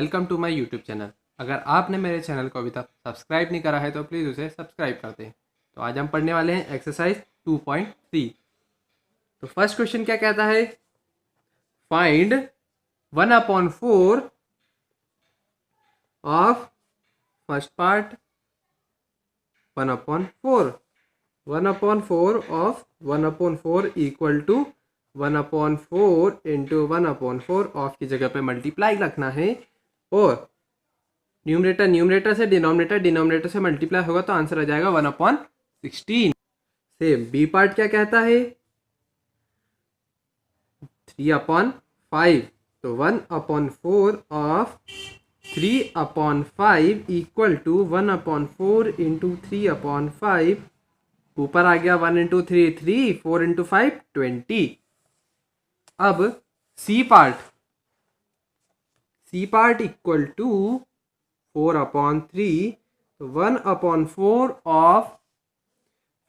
Welcome to my YouTube channel. अगर आपने मेरे चैनल को अभी तक सब्सक्राइब नहीं करा है तो प्लीज़ उसे सब्सक्राइब कर दें। तो आज हम पढ़ने वाले हैं एक्सरसाइज 2.3। तो फर्स्ट क्वेश्चन क्या कहता है, find 1/4 of first part 1/4 1/4 of 1/4 equal to 1/4 into 1/4 of की जगह पे मल्टीप्लाई रखना है और न्यूमरेटर न्यूमरेटर से डिनोमिनेटर से मल्टीप्लाई होगा तो आंसर आ जाएगा 1/16। सेम बी पार्ट क्या कहता है, 3/5 तो 1/4 ऑफ 3/5 इक्वल टू 1/4 इंटू 3/5। ऊपर आ गया 1 इंटू 3 3, 4 इंटू 5 20। अब सी पार्ट इक्वल टू 4/3 तो 1/4 ऑफ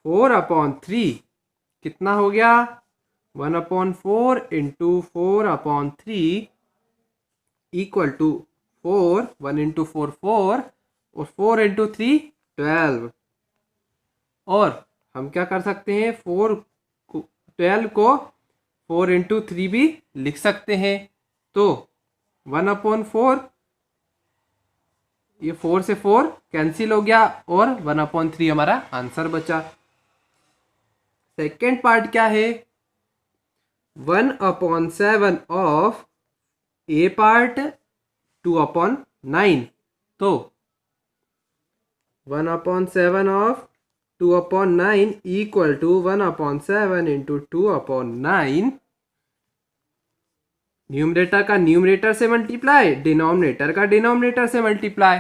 4/3 कितना हो गया, 1/4 इंटू 4/3 इक्वल टू 4, 1 इंटू 4 4 और 4 इंटू 3 12। और हम क्या कर सकते हैं, 12 को 4 इंटू 3 भी लिख सकते हैं। तो 1/4 ये 4 से 4 कैंसिल हो गया और 1/3 हमारा आंसर बचा। सेकेंड पार्ट क्या है, 1/7 ऑफ ए पार्ट 2/9 तो 1/7 of 2/9 equal to 1/7 into 2/9। Numerator का न्यूमरेटर से मल्टीप्लाई, डिनोमिनेटर का डिनोमिनेटर से मल्टीप्लाई।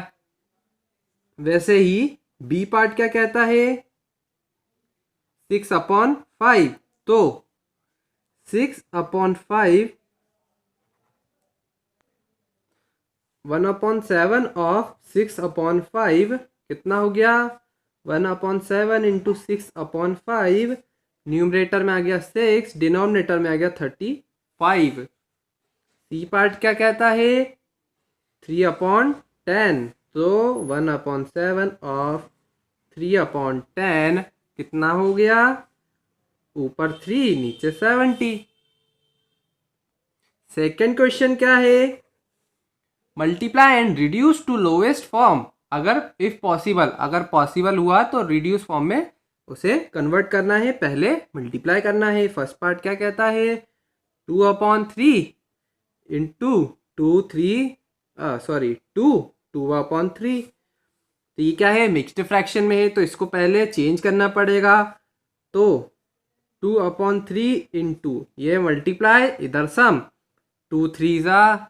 वैसे ही बी पार्ट क्या कहता है, 6/5 तो 6/5 1/7 ऑफ 6/5 कितना हो गया, 1/7 इंटू 6/5। न्यूमरेटर में आ गया 6, डिनोमिनेटर में आ गया 35। सी पार्ट क्या कहता है, 3/10 तो 1/7 ऑफ 3/10 कितना हो गया, ऊपर 3 नीचे 70। सेकेंड क्वेश्चन क्या है, multiply and reduce to lowest form. अगर इफ पॉसिबल, अगर पॉसिबल हुआ तो रिड्यूस फॉर्म में उसे कन्वर्ट करना है, पहले मल्टीप्लाई करना है। फर्स्ट पार्ट क्या कहता है, 2/3 इंटू 2/3 तो ये क्या है, मिक्स्ड फ्रैक्शन में है तो इसको पहले चेंज करना पड़ेगा। तो 2/3 इंटू ये मल्टीप्लाई, इधर सम 2 3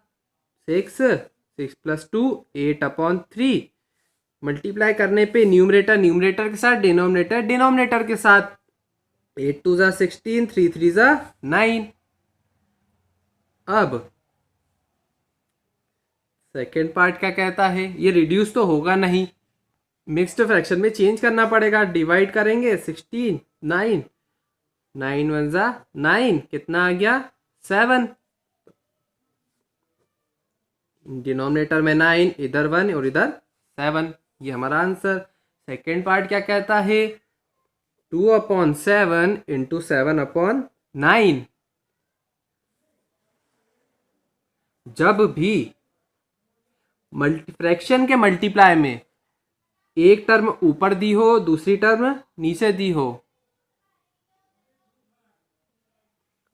6, 6 प्लस 2 8/3। मल्टीप्लाई करने पे न्यूमरेटर न्यूमरेटर के साथ, डिनोमिनेटर डिनोमिनेटर के साथ। 8 2 16, 3 3 9। अब सेकेंड पार्ट क्या कहता है, ये रिड्यूस तो होगा नहीं, मिक्स्ड फ्रैक्शन में चेंज करना पड़ेगा। डिवाइड करेंगे 16 9 9 1 9 कितना आ गया 7। डिनोमिनेटर में 9, इधर 1 और इधर 7, ये हमारा आंसर। सेकेंड पार्ट क्या कहता है, 2/7 इंटू 7/9। जब भी फ्रैक्शन के मल्टीप्लाई में एक टर्म ऊपर दी हो दूसरी टर्म नीचे दी हो,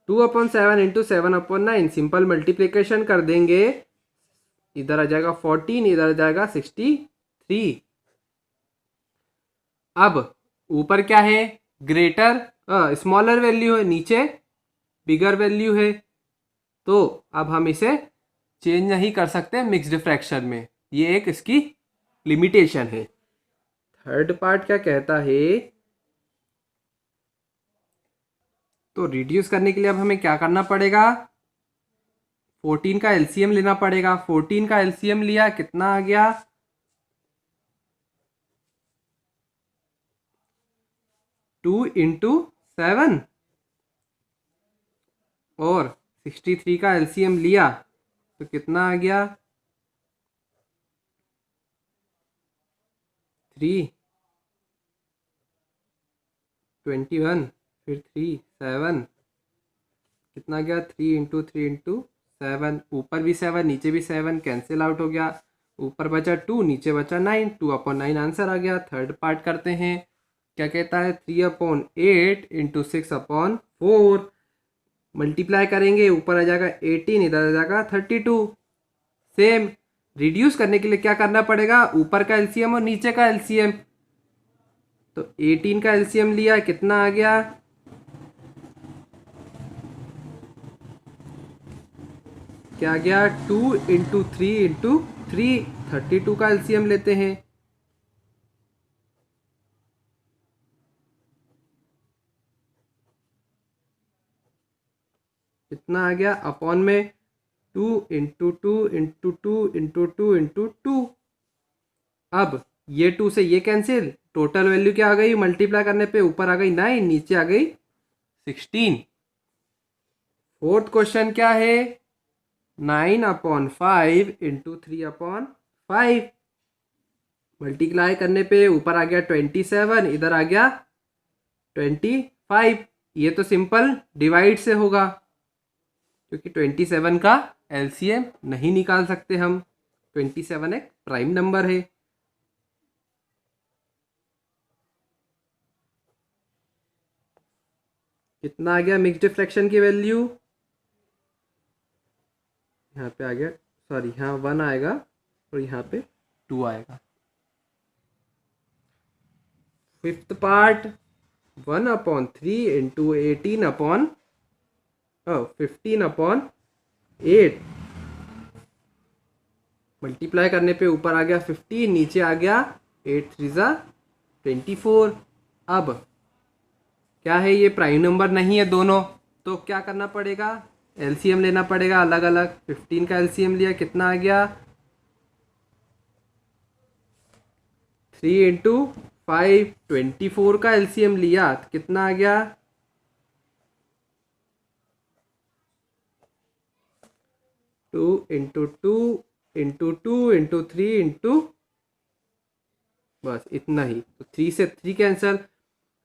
2/7 इंटू 7/9 सिंपल मल्टीप्लिकेशन कर देंगे, इधर आ जाएगा 14, इधर आ जाएगा 63। अब ऊपर क्या है, ग्रेटर स्मॉलर वैल्यू है, नीचे बिगर वैल्यू है, तो अब हम इसे चेंज नहीं कर सकते मिक्स्ड फ्रैक्शन में, ये एक इसकी लिमिटेशन है। थर्ड पार्ट क्या कहता है, तो रिड्यूस करने के लिए अब हमें क्या करना पड़ेगा, 14 का एलसीएम लेना पड़ेगा। 14 का एलसीएम लिया, कितना आ गया, 2 इंटू 7 और 63 का एलसीएम लिया तो कितना आ गया, 3 21 फिर 3 7 कितना गया 3 इंटू 3 इंटू 7, ऊपर भी 7 नीचे भी 7 कैंसिल आउट हो गया, ऊपर बचा 2 नीचे बचा 9, 2/9 आंसर आ गया। थर्ड पार्ट करते हैं, क्या कहता है 3/8 इंटू 6/4 मल्टीप्लाई करेंगे, ऊपर आ जाएगा 18 इधर आ जाएगा 32। सेम रिड्यूस करने के लिए क्या करना पड़ेगा, ऊपर का एलसीएम और नीचे का एलसीएम। तो 18 का एलसीएम लिया, कितना आ गया, क्या गया 2 इंटू 3 इंटू 3, 32 का एलसीएम लेते हैं। कितना आ गया, अपॉन में 2 इंटू 2 इंटू 2 इंटू 2 इंटू 2। अब ये 2 से ये कैंसिल, टोटल वैल्यू क्या आ गई, मल्टीप्लाई करने पे ऊपर आ गई 9 नीचे आ गई 16। फोर्थ क्वेश्चन क्या है, 9/5 इंटू 3/5 मल्टीप्लाई करने पे ऊपर आ गया 27 इधर आ गया 25। ये तो सिंपल डिवाइड से होगा क्योंकि 27 का एलसीएम नहीं निकाल सकते हम, 27 एक प्राइम नंबर है। कितना आ गया मिक्स्ड फ्रैक्शन की वैल्यू, यहाँ पे आ गया, सॉरी यहाँ 1 आएगा और यहाँ पे 2 आएगा। फिफ्थ पार्ट 1/3 इंटू 15/8 मल्टीप्लाई करने पे ऊपर आ गया 15 नीचे आ गया 8 3 24। अब क्या है, ये प्राइम नंबर नहीं है दोनों, तो क्या करना पड़ेगा, एलसीएम लेना पड़ेगा अलग अलग। 15 का एलसीएम लिया, कितना आ गया 3 इंटू 5, 24 का एलसीएम लिया तो कितना आ गया 2 इंटू 2 इंटू 2 इंटू 3 इंटू, बस इतना ही। तो 3 से 3 कैंसिल,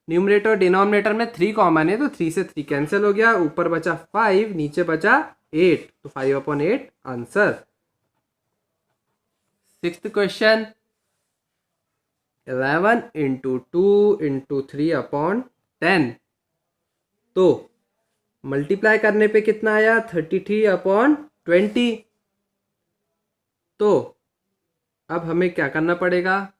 न्यूमरेटर डिनोमिनेटर में 3 कॉमन है तो 3 से 3 कैंसिल हो गया, ऊपर बचा 5 नीचे बचा 8, तो 5/8 answer. Sixth question 11 into 2 into 3/10, तो मल्टीप्लाई करने पे कितना आया 33/20। तो अब हमें क्या करना पड़ेगा,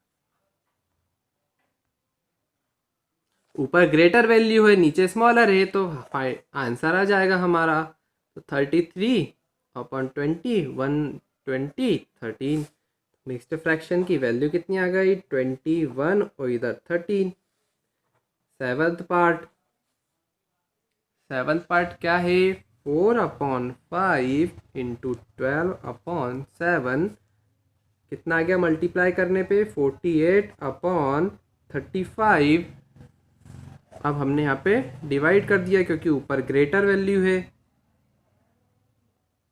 ऊपर ग्रेटर वैल्यू है नीचे स्मॉलर है तो आंसर आ जाएगा हमारा। तो 33/20 120 13, मिक्स्ड फ्रैक्शन की वैल्यू कितनी आ गई 21 और इधर 13। सेवन्थ पार्ट क्या है, 4/5 इंटू 12/7 कितना आ गया मल्टीप्लाई करने पे 48/35। अब हमने यहाँ पे डिवाइड कर दिया क्योंकि ऊपर ग्रेटर वैल्यू है,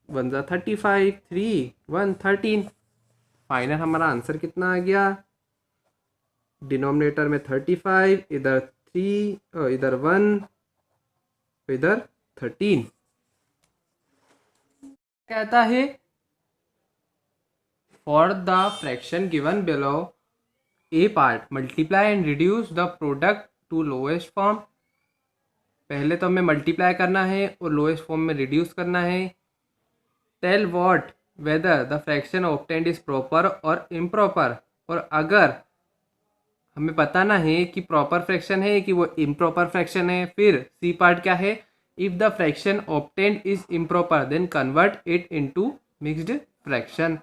1 35 3 1 13। फाइनल हमारा आंसर कितना आ गया, डिनोमिनेटर में 35 इधर 3 इधर 1 इधर 13। कहता है for the fraction given below A part multiply and reduce the product to lowest form. पहले तो हमें मल्टीप्लाई करना है और लोएस्ट फॉर्म में रिड्यूस करना है। Tell what whether the fraction obtained is proper और इम्प्रॉपर, और अगर हमें बताना है कि प्रॉपर फ्रैक्शन है कि वो इम्प्रॉपर फ्रैक्शन है। फिर सी पार्ट क्या है, if the fraction obtained is improper then convert it into mixed fraction.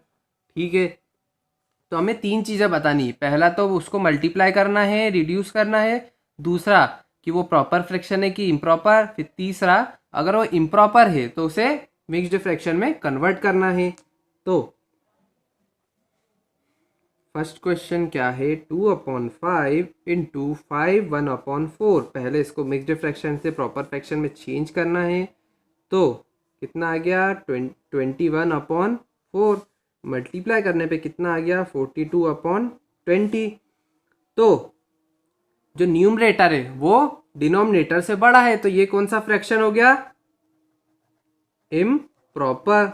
ठीक है, तो हमें 3 चीज़ें बतानी, पहला तो उसको मल्टीप्लाई करना है रिड्यूस करना है, दूसरा कि वो प्रॉपर फ्रैक्शन है कि इम्प्रॉपर, फिर तीसरा अगर वो इम्प्रॉपर है तो उसे मिक्स्ड फ्रैक्शन में कन्वर्ट करना है। तो फर्स्ट क्वेश्चन क्या है, 2/5 इंटू 5 1/4। पहले इसको मिक्स्ड फ्रैक्शन से प्रॉपर फ्रैक्शन में चेंज करना है, तो कितना आ गया 21/4, मल्टीप्लाई करने पे कितना आ गया 42/20। तो जो न्यूमरेटर है वो डिनोमिनेटर से बड़ा है, तो ये कौन सा फ्रैक्शन हो गया? Improper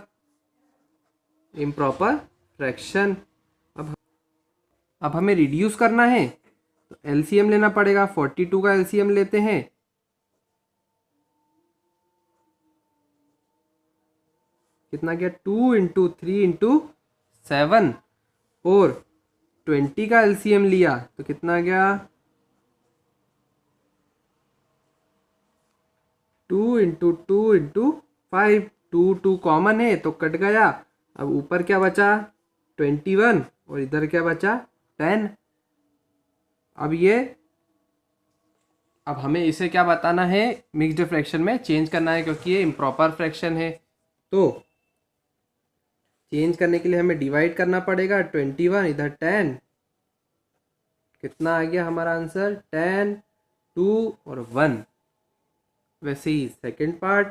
fraction. अब हमें रिड्यूस करना है तो एलसीएम लेना पड़ेगा। 42 का एलसीएम लेते हैं, कितना गया? 2 इंटू 3 इंटू 7, और 20 का एलसीएम लिया तो कितना गया? 2 इंटू 2 इंटू 5। 2 कॉमन है तो कट गया। अब ऊपर क्या बचा? 21, और इधर क्या बचा? 10। अब हमें इसे क्या बताना है? मिक्स्ड फ्रैक्शन में चेंज करना है, क्योंकि ये इम्प्रॉपर फ्रैक्शन है। तो चेंज करने के लिए हमें डिवाइड करना पड़ेगा। 21 इधर 10, कितना आ गया हमारा आंसर? 10, 2 और 1। वैसे ही सेकेंड पार्ट,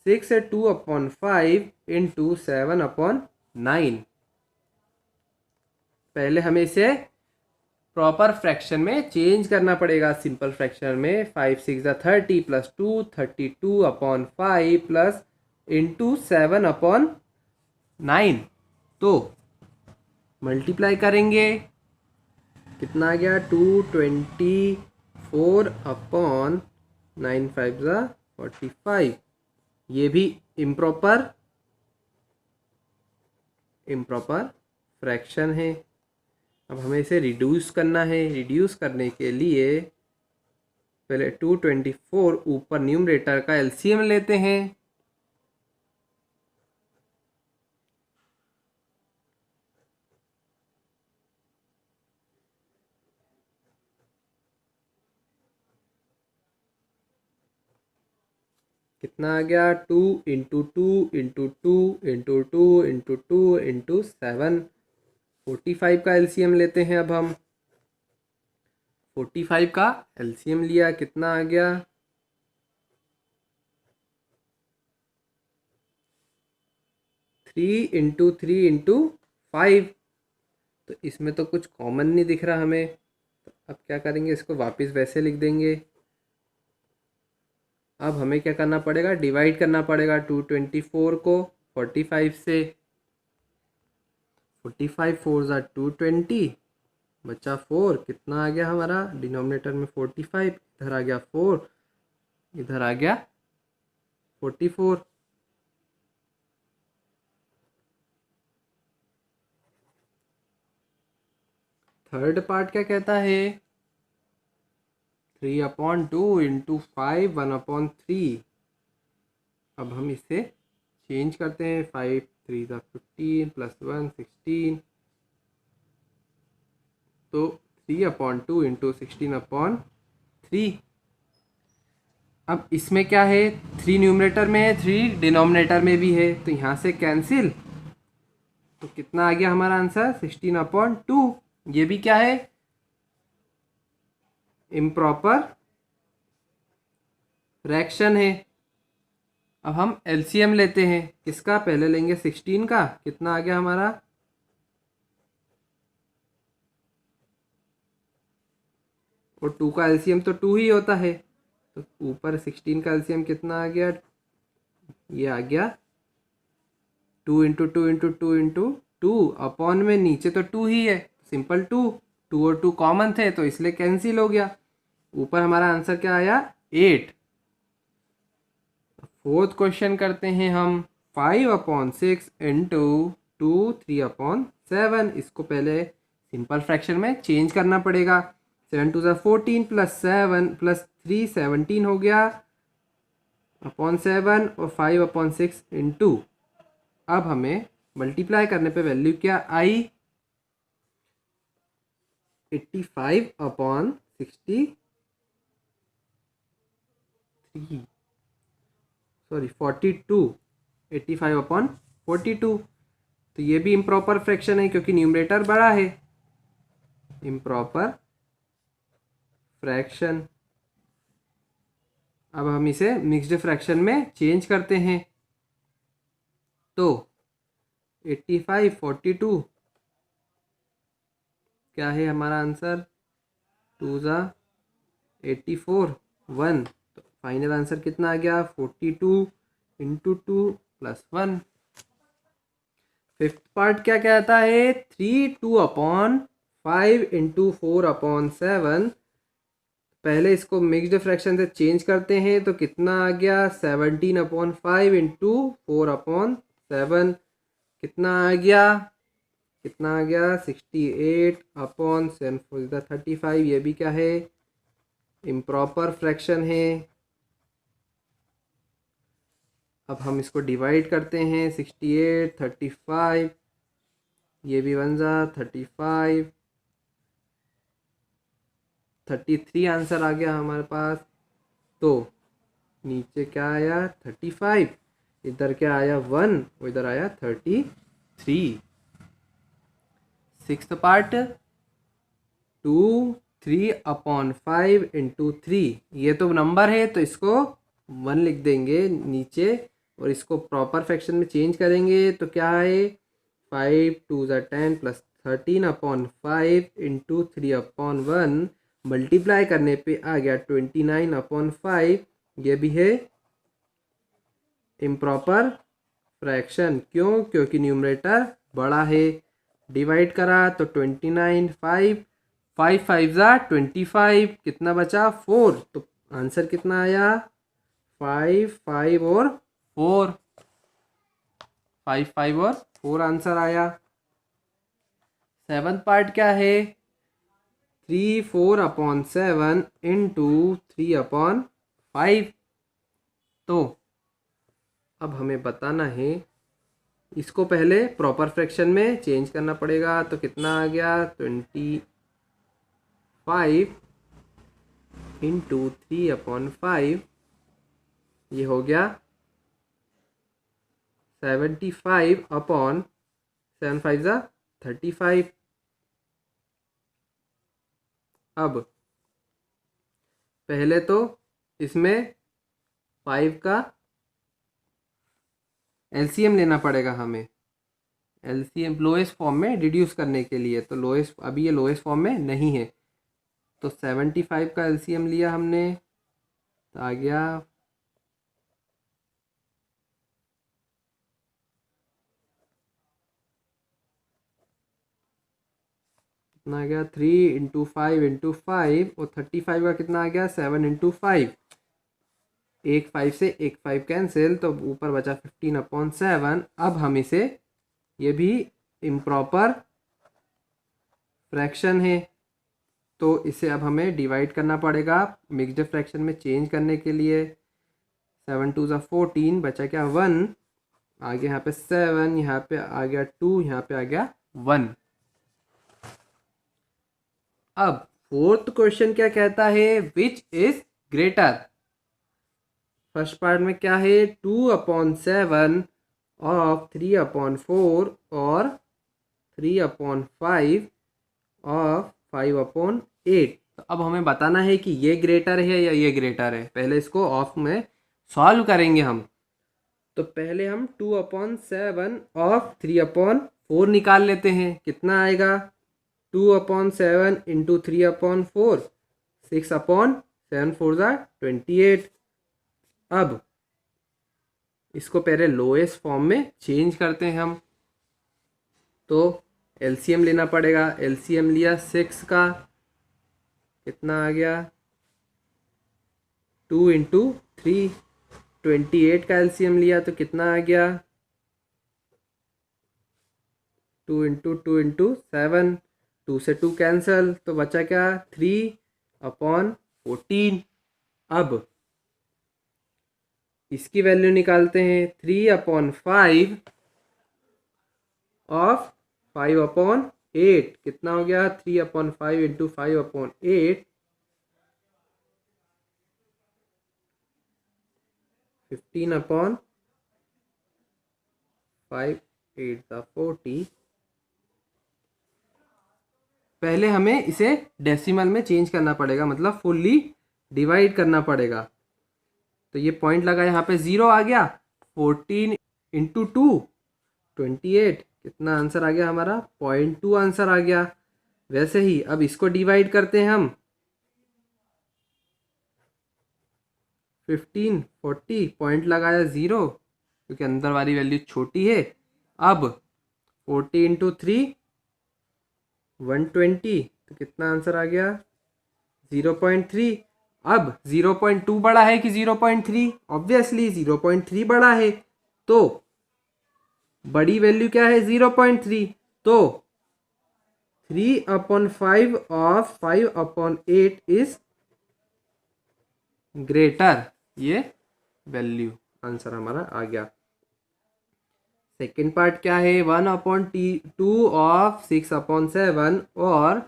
6 है 2/5 इंटू 7/9। पहले हमें इसे प्रॉपर फ्रैक्शन में चेंज करना पड़ेगा। सिंपल फ्रैक्शन में 5 6 30 प्लस 2 32/5 प्लस इंटू 7/9। तो मल्टीप्लाई करेंगे, कितना आ गया? 224/9 5 45। ये भी इम्प्रॉपर फ्रैक्शन है। अब हमें इसे रिड्यूस करना है। रिड्यूस करने के लिए पहले 224 ऊपर न्यूमरेटर का एलसीएम लेते हैं। कितना आ गया? 2 into 2 into 2 into 2 into 2 into 7। 45 का एलसीएम लेते हैं। अब हम 45 का एलसीएम लिया, कितना आ गया? 3 इंटू 3 इंटू 5। तो इसमें तो कुछ कॉमन नहीं दिख रहा हमें, तो अब क्या करेंगे? इसको वापस वैसे लिख देंगे। अब हमें क्या करना पड़ेगा? डिवाइड करना पड़ेगा 224 को 45 से। 45 4 ज़ा 220, बचा 4। कितना आ गया हमारा? डिनोमिनेटर में 45, इधर आ गया 4, इधर आ गया 44। थर्ड पार्ट क्या कहता है? 3/2 इंटू 5 1/3। अब हम इसे चेंज करते हैं। 5 3 ज़ा 15 प्लस 1 16। तो 3/2 इंटू 16/3। अब इसमें क्या है? 3 न्यूमरेटर में है, 3 डिनोमिनेटर में भी है, तो यहाँ से कैंसिल। तो कितना आ गया हमारा आंसर? 16/2। ये भी क्या है? इम्प्रॉपर फ्रैक्शन है। अब हम एलसीएम लेते हैं। किसका? पहले लेंगे 16 का, कितना आ गया हमारा? और 2 का एलसीएम तो 2 ही होता है, तो ऊपर 16 का एलसीएम कितना आ गया? ये आ गया 2 इंटू 2 इंटू 2 इंटू 2 अपॉन में नीचे तो 2 ही है, सिंपल 2। 2 और 2 कॉमन थे तो इसलिए कैंसिल हो गया। ऊपर हमारा आंसर क्या आया? 8। फोर्थ क्वेश्चन करते हैं हम। 5/6 इंटू 2 3/7। इसको पहले सिंपल फ्रैक्शन में चेंज करना पड़ेगा। 7 2 14 प्लस 7 प्लस 3 17 हो गया अपॉन 7, और 5/6 इंटू, अब हमें मल्टीप्लाई करने पे वैल्यू क्या आई? 85/63, सॉरी 42, 85/42। तो ये भी इम्प्रॉपर फ्रैक्शन है क्योंकि न्यूमरेटर बड़ा है। Improper fraction. अब हम इसे मिक्स्ड फ्रैक्शन में चेंज करते हैं। तो 85 42 क्या है हमारा आंसर? 2 ज़ा 84 1, तो फाइनल आंसर कितना आ गया? 42 इंटू 2 प्लस 1। फिफ्थ पार्ट क्या कहता है? 3/2/5 इंटू 4/7। पहले इसको मिक्स्ड फ्रैक्शन से चेंज करते हैं तो कितना आ गया? 17/5 इंटू 4/7। कितना आ गया? 68/7/35। ये भी क्या है? इम्प्रॉपर फ्रैक्शन है। अब हम इसको डिवाइड करते हैं। 68 35, ये भी 1 ज़ा 35, 33 आंसर आ गया हमारे पास। तो नीचे क्या आया? 35, इधर क्या आया? 1, इधर आया 33। Sixth part 2/3/5 into 3। ये तो नंबर है तो इसको 1 लिख देंगे नीचे और इसको प्रॉपर फ्रैक्शन में चेंज करेंगे तो क्या है? 5 2 ज़ा 10 प्लस 13/5 इंटू 3/1 मल्टीप्लाई करने पे आ गया 29/5। ये भी है इम्प्रॉपर फ्रैक्शन। क्यों? क्योंकि न्यूमरेटर बड़ा है। डिवाइड करा तो 29 5 5 5 ज़ा 25, कितना बचा? 4। तो आंसर कितना आया? 5 5 और 4, 5 5 और 4 आंसर आया। सेवन्थ पार्ट क्या है? 3/4/7 इंटू 3/5। तो अब हमें बताना है, इसको पहले प्रॉपर फ्रैक्शन में चेंज करना पड़ेगा। तो कितना आ गया? 25 इंटू 3/5। ये हो गया 75/7 5 ज़ा 35। अब पहले तो इसमें 5 का एलसीएम लेना पड़ेगा हमें। एलसीएम लोएस्ट फॉर्म में रिड्यूस करने के लिए, तो लोएस्ट, अभी ये लोएस्ट फॉर्म में नहीं है तो 75 का एलसीएम लिया हमने तो आ गया 3 इंटू 5 इंटू 5 और 35 का कितना आ गया? 7 इंटू 5। एक 5 से एक 5 कैंसिल तो ऊपर बचा 15/7। अब हम इसे, ये भी इम्प्रॉपर फ्रैक्शन है तो इसे अब हमें डिवाइड करना पड़ेगा मिक्स्ड फ्रैक्शन में चेंज करने के लिए। 7 2 ज़ा 14, बचा क्या? 1। आगे यहाँ पे 7, यहाँ पे आ गया 2, यहाँ पे आ गया 1। अब फोर्थ क्वेश्चन क्या कहता है? Which is greater. First part में क्या है? 2/7 ऑफ 3/4 और 3/5 ऑफ 5/8। तो अब हमें बताना है कि ये ग्रेटर है या ये ग्रेटर है। पहले इसको ऑफ में सॉल्व करेंगे हम। तो पहले हम 2/7 ऑफ 3/4 निकाल लेते हैं। कितना आएगा? 2/7 इंटू 3/4, 6/7 4 ज़ा 28। अब इसको पहले लोएस्ट फॉर्म में चेंज करते हैं हम। तो एलसीएम लेना पड़ेगा। एलसीएम लिया 6 का, कितना आ गया? 2 इंटू 3। 28 का एलसीएम लिया तो कितना आ गया? 2 इंटू 2 इंटू 7। 2 से 2 कैंसल तो बचा क्या? 3/14। अब इसकी वैल्यू निकालते हैं। 3/5 ऑफ 5/8 कितना हो गया? 3/5 इंटू 5/8, 15/5 8 ज़ा 40। पहले हमें इसे डेसिमल में चेंज करना पड़ेगा, मतलब फुल्ली डिवाइड करना पड़ेगा। तो ये पॉइंट लगा, यहाँ पे 0 आ गया। 14 इंटू 2 28, कितना आंसर आ गया हमारा? 0.2 आंसर आ गया। वैसे ही अब इसको डिवाइड करते हैं हम 15 40 पॉइंट लगाया 0 क्योंकि अंदर वाली वैल्यू छोटी है। अब 40 इंटू 3 120, तो कितना आंसर आ गया 0.3। अब 0.2 बड़ा है कि 0.3? ऑब्वियसली 0.3 बड़ा है, तो बड़ी वैल्यू क्या है 0.3, तो 3/5 ऑफ 5/8 इज ग्रेटर, ये वैल्यू आंसर हमारा आ गया। सेकेंड पार्ट क्या है 1/2 ऑफ 6/7 और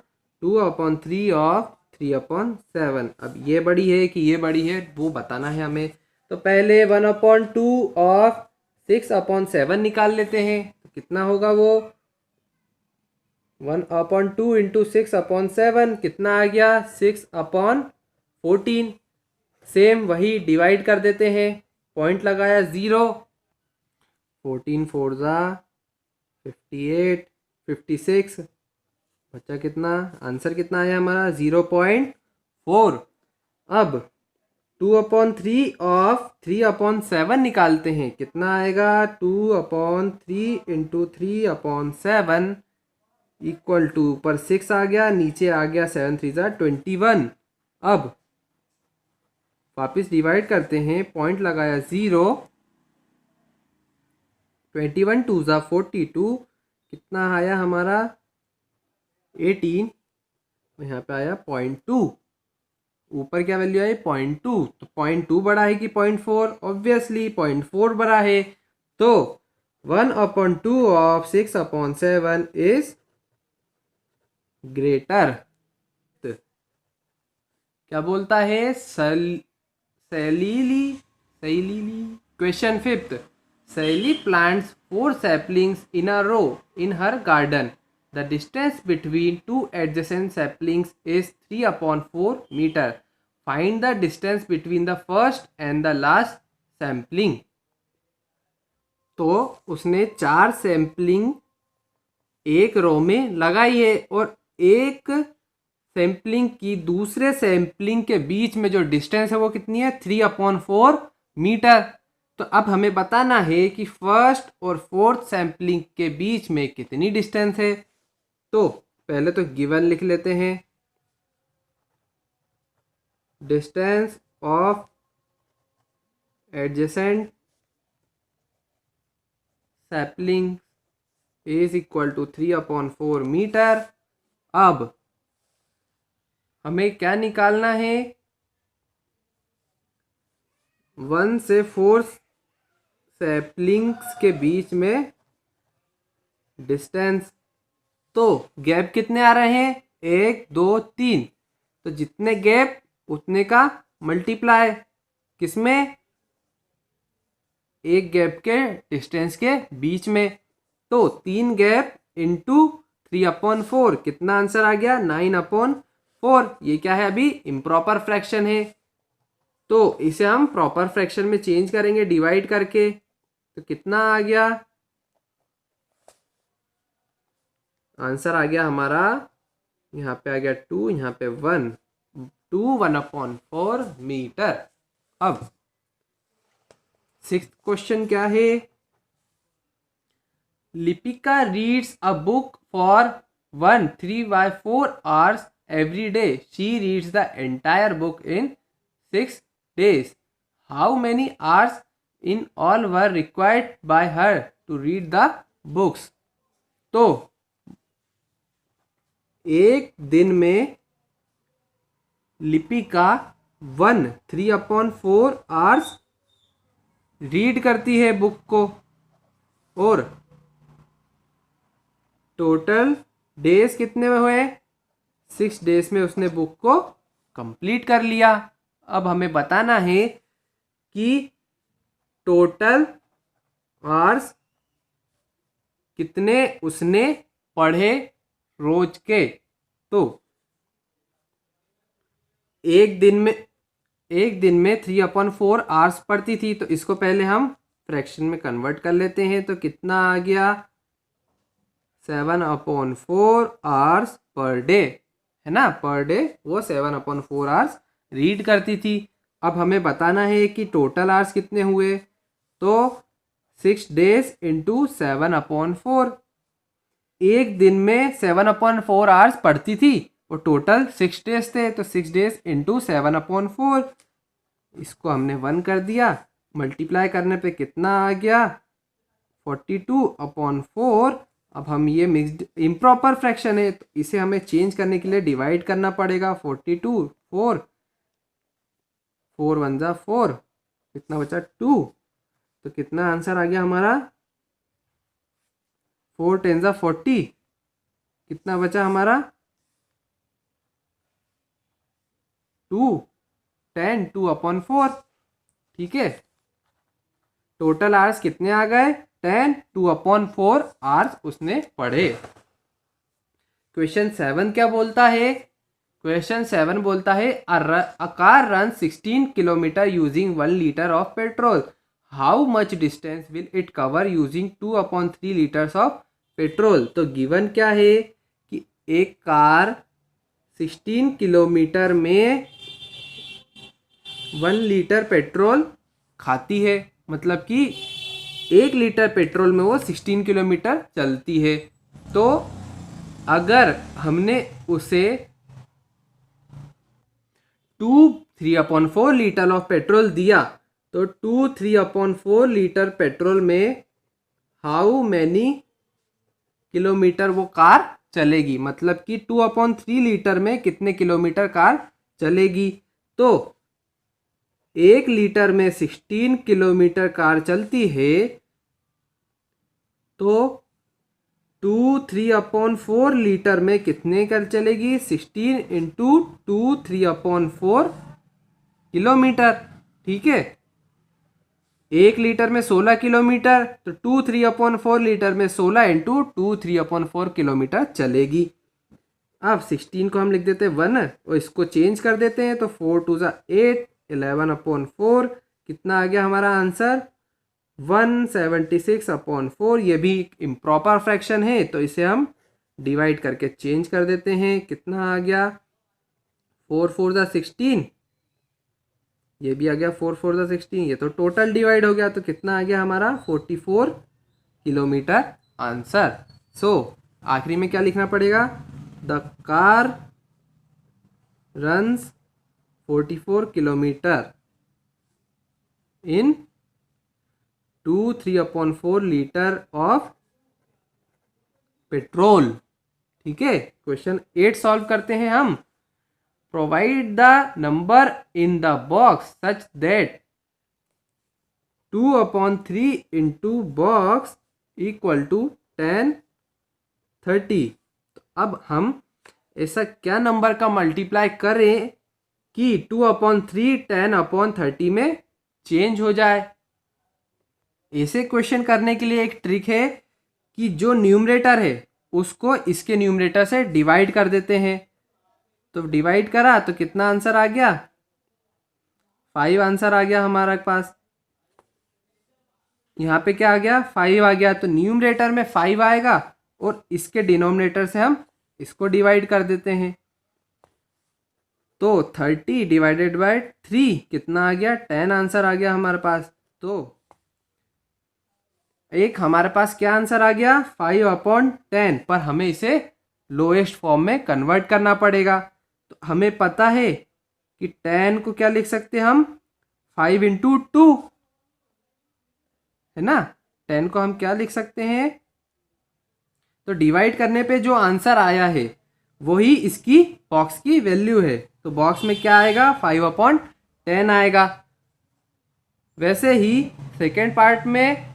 2/3 ऑफ 3/7। अब ये बड़ी है कि ये बड़ी है वो बताना है हमें। तो पहले 1/2 ऑफ 6/7 निकाल लेते हैं, तो कितना होगा वो 1/2 इंटू 6/7 कितना आ गया 6/14। सेम वही डिवाइड कर देते हैं, पॉइंट लगाया 0, 14 4 ज़ा 58 56, बच्चा कितना आंसर कितना आया हमारा 0.4। अब 2/3 ऑफ 3/7 निकालते हैं, कितना आएगा 2/3 इंटू 3/7 इक्वल टू ऊपर 6 आ गया, नीचे आ गया 7 3 ज़ा 21। अब वापिस डिवाइड करते हैं, पॉइंट लगाया 0, 21 2 ज़ा 42, कितना आया हमारा 18, यहाँ पे आया 0.2। ऊपर क्या वैल्यू आई 0.2, तो 0.2 बड़ा है कि 0.4? ऑब्वियसली 0.4 बड़ा है, तो 1/2 ऑफ 6/7 इज ग्रेटर। क्या बोलता है सैलीली question fifth, Sally plants 4 saplings in a row in her garden. The distance between two adjacent saplings is 3/4 meter. Find the distance between the first and the last sapling. तो उसने 4 sampling एक रो में लगाई है और एक सैम्पलिंग की दूसरे सैम्पलिंग के बीच में जो डिस्टेंस है वो कितनी है 3/4 मीटर। तो अब हमें बताना है कि फर्स्ट और फोर्थ सैम्पलिंग के बीच में कितनी डिस्टेंस है। तो पहले तो गिवन लिख लेते हैं, distance of adjacent sapling is equal to 3/4 metre. अब हमें क्या निकालना है 1 से 4 सैपलिंग्स के बीच में डिस्टेंस। तो गैप कितने आ रहे हैं 1 2 3, तो जितने गैप उतने का मल्टीप्लाई किसमें एक गैप के डिस्टेंस के बीच में। तो 3 गैप इंटू 3/4 कितना आंसर आ गया 9/4। ये क्या है अभी इम्प्रॉपर फ्रैक्शन है, तो इसे हम प्रॉपर फ्रैक्शन में चेंज करेंगे डिवाइड करके। तो कितना आ गया आंसर आ गया हमारा, यहाँ पे आ गया 2, यहाँ पे 1, 2 1/4 मीटर। अब 6th क्वेश्चन क्या है, Lipika reads a book for 3/4 hours every day. She reads the entire book in 6 days. How many hours in all were required by her to read the books? तो एक दिन में लिपिका 3/4 hours रीड करती है book को और टोटल डेज कितने में हुए 6 डेज में उसने बुक को कंप्लीट कर लिया। अब हमें बताना है कि टोटल आवर्स कितने उसने पढ़े रोज के। तो एक दिन में 3/4 आवर्स पढ़ती थी, तो इसको पहले हम फ्रैक्शन में कन्वर्ट कर लेते हैं। तो कितना आ गया 7/4 आवर्स पर डे, है ना, पर डे वो 7/4 आवर्स रीड करती थी। अब हमें बताना है कि टोटल आवर्स कितने हुए, तो 6 days इंटू 7/4। एक दिन में 7/4 आवर्स पढ़ती थी, वो टोटल 6 days थे, तो 6 days इंटू 7/4, इसको हमने 1 कर दिया, मल्टीप्लाई करने पे कितना आ गया 42/4। अब हम ये मिक्स्ड इम्प्रॉपर फ्रैक्शन है, तो इसे हमें चेंज करने के लिए डिवाइड करना पड़ेगा। 42, 4 4 1 जा 4, कितना बचा 2, तो कितना आंसर आ गया हमारा 4 10 जा 40, कितना बचा हमारा 2 10 2/4। ठीक है, टोटल आवर्स कितने आ गए 10 2/4 आवर्स उसने पढ़े। क्वेश्चन 7 क्या बोलता है, क्वेश्चन 7 बोलता है a car run 16 kilometre using 1 litre of petrol, how much distance will it cover using 2/3 litres of petrol. तो गिवन क्या है कि एक कार 16 किलोमीटर में 1 लीटर पेट्रोल खाती है, मतलब कि 1 लीटर पेट्रोल में वो 16 किलोमीटर चलती है। तो अगर हमने उसे 3/4 लीटर ऑफ पेट्रोल दिया, तो 3/4 लीटर पेट्रोल में हाउ मैनी किलोमीटर वो कार चलेगी, मतलब कि 2/3 लीटर में कितने किलोमीटर कार चलेगी। तो 1 लीटर में 16 किलोमीटर कार चलती है, तो 3/4 लीटर में कितने कार चलेगी 16 इंटू 3/4 किलोमीटर। ठीक है, 1 लीटर में 16 किलोमीटर, तो 3/4 लीटर में 16 इंटू 3/4 किलोमीटर चलेगी। अब 16 को हम लिख देते हैं 1 और इसको चेंज कर देते हैं, तो 4 2 जा 8 11/4, कितना आ गया हमारा आंसर 176/4। ये भी इम्प्रॉपर फ्रैक्शन है, तो इसे हम डिवाइड करके चेंज कर देते हैं, कितना आ गया 4 4 जा 16, ये भी आ गया 4 4 जा 16, ये तो टोटल डिवाइड हो गया, तो कितना आ गया हमारा 44 किलोमीटर आंसर। सो आखिरी में क्या लिखना पड़ेगा, the car runs 44 kilometre in 3/4 litre of petrol. ठीक है, क्वेश्चन 8 सॉल्व करते हैं हम। Provide the number in the box such that 2/3 into box equal to 10 30। तो अब हम ऐसा क्या नंबर का मल्टीप्लाई करें कि 2/3 10/30 में चेंज हो जाए। ऐसे क्वेश्चन करने के लिए एक ट्रिक है कि जो न्यूमरेटर है उसको इसके न्यूमरेटर से डिवाइड कर देते हैं। तो डिवाइड करा तो कितना आंसर आ गया 5 आंसर आ गया हमारे पास। यहाँ पे क्या आ गया 5 आ गया, तो न्यूमरेटर में 5 आएगा और इसके डिनोमिनेटर से हम इसको डिवाइड कर देते हैं। तो 30 डिवाइडेड बाय 3 कितना आ गया 10 आंसर आ गया हमारे पास। तो एक हमारे पास क्या आंसर आ गया 5/10, पर हमें इसे लोएस्ट फॉर्म में कन्वर्ट करना पड़ेगा। तो हमें पता है कि 10 को क्या लिख सकते हैं हम 5 इंटू 2, है ना। 10 को हम क्या लिख सकते हैं, तो डिवाइड करने पे जो आंसर आया है वही इसकी बॉक्स की वैल्यू है। तो बॉक्स में क्या आएगा 5/10 आएगा। वैसे ही सेकेंड पार्ट में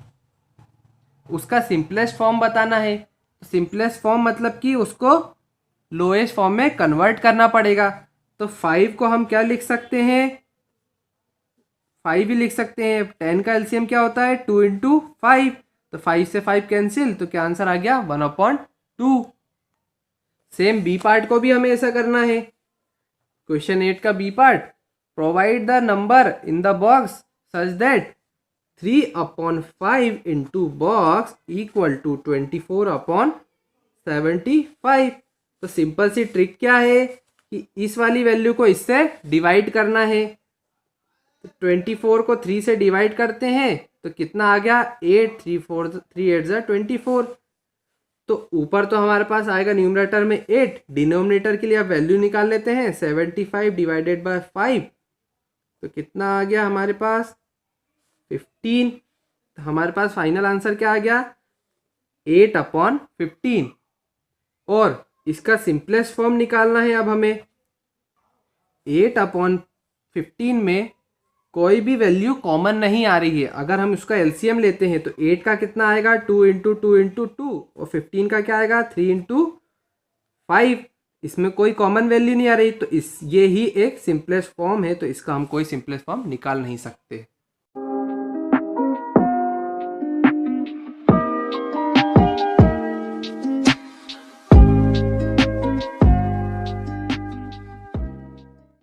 उसका सिंपलेस्ट फॉर्म बताना है। सिंपलेस्ट फॉर्म मतलब कि उसको लोएस्ट फॉर्म में कन्वर्ट करना पड़ेगा। तो 5 को हम क्या लिख सकते हैं 5 ही लिख सकते हैं। 10 का एलसीएम क्या होता है 2 इंटू 5, तो 5 से 5 कैंसिल, तो क्या आंसर आ गया 1/2। सेम बी पार्ट को भी हमें ऐसा करना है। क्वेश्चन 8 का B part, provide the number in the box such that 3/5 into box equal to 24/75। तो सिंपल सी ट्रिक क्या है कि इस वाली वैल्यू को इससे डिवाइड करना है। तो 24 को 3 से डिवाइड करते हैं तो कितना आ गया 8, 3 8 ज़ा 24। तो ऊपर तो हमारे पास आएगा न्यूमरेटर में 8, डिनोमिनेटर के लिए अब वैल्यू निकाल लेते हैं 75 डिवाइडेड बाय 5। तो कितना आ गया हमारे पास 15। तो हमारे पास फाइनल आंसर क्या आ गया 8/15। और इसका सिंपलेस्ट फॉर्म निकालना है अब हमें। 8/15 में कोई भी वैल्यू कॉमन नहीं आ रही है। अगर हम उसका एलसीएम लेते हैं तो 8 का कितना आएगा 2 इंटू 2 इंटू 2 और 15 का क्या आएगा 3 इंटू 5। इसमें कोई कॉमन वैल्यू नहीं आ रही, तो ये ही एक सिंपलेस्ट फॉर्म है, तो इसका हम कोई सिंपलेस्ट फॉर्म निकाल नहीं सकते।